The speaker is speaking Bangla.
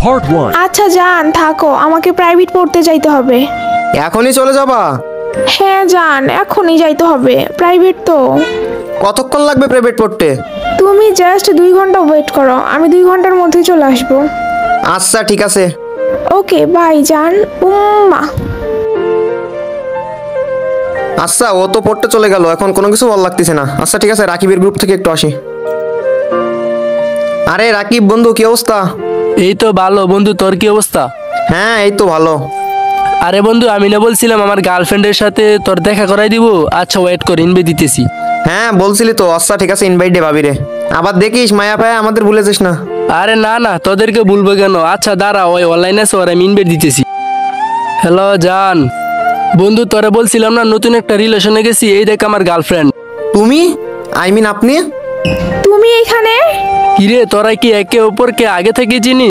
Part 1. আচ্ছা জান থাকো, আমাকে প্রাইভেট পড়তে যাইতে হবে। এখনই চলে যাবা? হ্যাঁ জান, এখনই যাইতে হবে, প্রাইভেট তো। কতক্ষণ লাগবে প্রাইভেট পড়তে? তুমি জাস্ট 2 ঘন্টা ওয়েট করো, আমি 2 ঘন্টার মধ্যে চলে আসবো। আচ্ছা ঠিক আছে। ওকে বাই জান। উম্মা। আচ্ছা ও তো পড়তে চলে গেল, এখন কোনো কিছু ভালো লাগতেছে না। আচ্ছা ঠিক আছে, রাকিবের গ্রুপ থেকে একটু আসি। আরে রাকিব বন্ধু, কি অবস্থা? এই তো ভালো বন্ধু, তোর কি অবস্থা? হ্যাঁ এই তো ভালো। আরে বন্ধু, আমি না বলছিলাম আমার গার্লফ্রেন্ডের সাথে তোর দেখা করাই দিব। আচ্ছা ওয়েট কর, ইনভাইট দিতেছি। হ্যাঁ বলছিলি তো। আচ্ছা ঠিক আছে, ইনভাইট দে ভাবি রে। আবার দেখিস মায়া পায়া আমাদের ভুলে যাস না। আরে না না, তোদেরকে বলবো কেন? আচ্ছা দাঁড়া, ওই অনলাইনে আছে, ওর আমি ইনভাইট দিতেছি। হ্যালো জান, বন্ধু তোরে বলছিলাম না নতুন একটা রিলেশনে গেছি, এই দেখ আমার গার্লফ্রেন্ড। তুমি? আই মিন আপনি? তুমি এখানে? কিরে তোরা কি একে অপরকে আগে থেকে চিনিস?